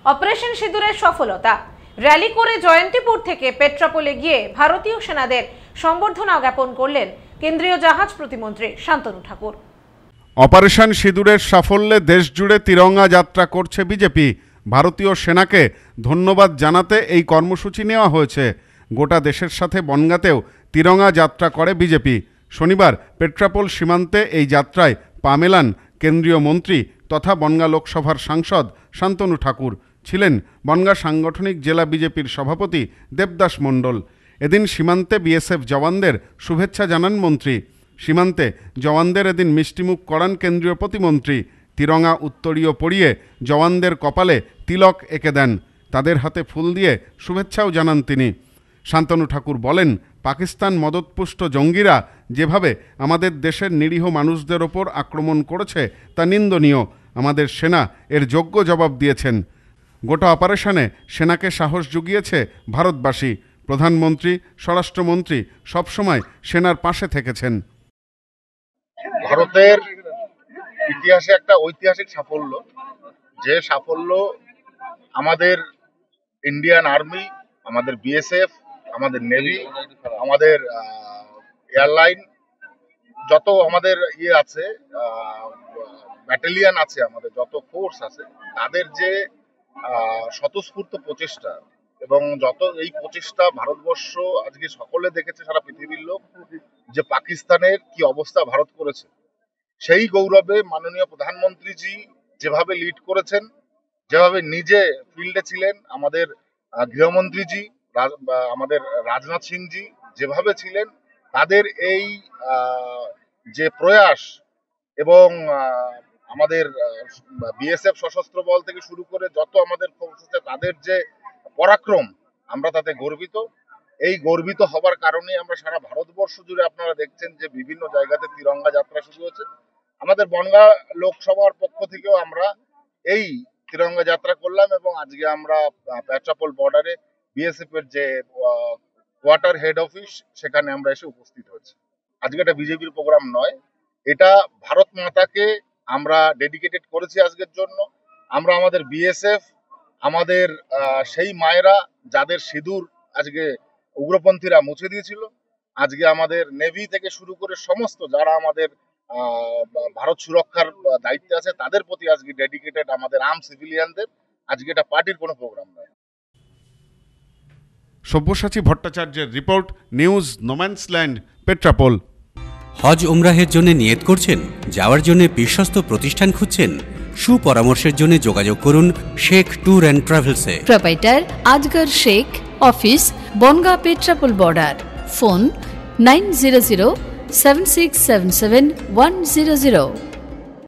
Operation সিঁদুরের সফলতা। Rally করে জয়ন্তীপুর থেকে পেট্রাপোলে গিয়ে ভারতীয় সেনাদের সম্বর্ধনা জ্ঞাপন করলেন কেন্দ্রীয় জাহাজ প্রতিমন্ত্রী শান্তনু ঠাকুর। অপারেশন সিঁদুরের সাফল্যে দেশজুড়ে তিরঙ্গা যাত্রা করছে বিজেপি। ভারতীয় সেনাকে ধন্যবাদ জানাতে এই কর্মসূচি নেওয়া হয়েছে। গোটা দেশের সাথে বনগাঁতেও তিরঙ্গা যাত্রা করে বিজেপি। শনিবার পেট্রাপোল সীমান্তে এই যাত্রায় পা মেলান কেন্দ্রীয় মন্ত্রী তথা বনগাঁ লোকসভার সাংসদ শান্তনু ঠাকুর। ছিলেন বনগাঁ সাংগঠনিক জেলা বিজেপির সভাপতি দেবদাস মণ্ডল। এদিন সীমান্তে বিএসএফ জওয়ানদের শুভেচ্ছা জানান মন্ত্রী। সীমান্তে জওয়ানদের এদিন মিষ্টিমুখ করান কেন্দ্রীয় প্রতিমন্ত্রী। তিরঙ্গা উত্তরীয় পরিয়ে জওয়ানদের কপালে তিলক এঁকে দেন। তাদের হাতে ফুল দিয়ে শুভেচ্ছাও জানান তিনি। শান্তনু ঠাকুর বলেন, পাকিস্তান মদতপুষ্ট জঙ্গিরা যেভাবে আমাদের দেশের নিরীহ মানুষদের ওপর আক্রমণ করেছে তা নিন্দনীয়। আমাদের সেনা এর যোগ্য জবাব দিয়েছেন। গোটা অপারেশনে সেনাকে সাহস জুগিয়েছে ভারতবাসী। প্রধানমন্ত্রী, স্বরাষ্ট্রমন্ত্রী সবসময় সেনার পাশে থেকেছেন। ভারতের ইতিহাসে একটা ঐতিহাসিক সাফল্য, যে সাফল্য আমাদের ইন্ডিয়ান আর্মি, আমাদের বিএসএফ, আমাদের নেভি, আমাদের এয়ারলাইন, যত আমাদের আছে ব্যাটালিয়ান আছে, আমাদের যত ফোর্স আছে, তাদের যে স্বতঃস্ফূর্ত প্রচেষ্টা এবং যত এই প্রচেষ্টা ভারতবর্ষ আজকে সকলে দেখেছে, সারা পৃথিবীর লোক, যে পাকিস্তানের কি অবস্থা ভারত করেছে। সেই গৌরবে মাননীয় প্রধানমন্ত্রীজি যেভাবে লিড করেছেন, যেভাবে নিজে ফিল্ডে ছিলেন, আমাদের গৃহমন্ত্রীজি, আমাদের রাজনাথ সিংজি যেভাবে ছিলেন, তাদের এই যে প্রয়াস এবং আমাদের বিএসএফ সশস্ত্র বল থেকে শুরু করে যত আমাদের ফোর্স আছে, তাদের যে পরাক্রম, আমরা তাতে গর্বিত। এই গর্বিত হবার কারণে আমরা সারা ভারতবর্ষ জুড়ে আপনারা দেখছেন যে বিভিন্ন জায়গাতে তিরঙ্গা যাত্রা শুরু হয়েছে। আমাদের বনগাঁ লোকসভার পক্ষ থেকেও আমরা এই তিরঙ্গা যাত্রা করলাম এবং আজকে আমরা পেট্রাপোল বর্ডারে বিএসএফ এর যে কোয়ার্টার হেড অফিস, সেখানে আমরা এসে উপস্থিত হয়েছি। আজকে এটা বিজেপির প্রোগ্রাম নয়, এটা ভারত মাতাকে আমরা ডেডিকেটেড করেছি আজকের জন্য। আমরা আমাদের বিএসএফ, আমাদের সেই মায়েরা যাদের সিঁদুর আজকে উগ্রপন্থীরা মুছে দিয়েছিল, আজকে আমাদের নেভি থেকে শুরু করে সমস্ত যারা আমাদের ভারত সুরক্ষার দায়িত্বে আছে, তাদের প্রতি আজকে ডেডিকেটেড আমাদের আর্ম সিভিলিয়ানদের। আজকে এটা পার্টির কোনো প্রোগ্রাম নয়। সব্যসাচী ভট্টাচার্যের রিপোর্ট, নিউজ নোম্যান্সল্যান্ড, পেট্রাপোল। হজ উমরাহের জন্য নিয়ত করছেন, যাওয়ার জন্য বিশ্বস্ত প্রতিষ্ঠান খুঁজছেন? সুপরামর্শের জন্য যোগাযোগ করুন শেখ ট্যুর অ্যান্ড ট্রাভেলসে। Proprietor Azgar Sheikh, office Bongaon Petrapole border. Phone 9007677 100।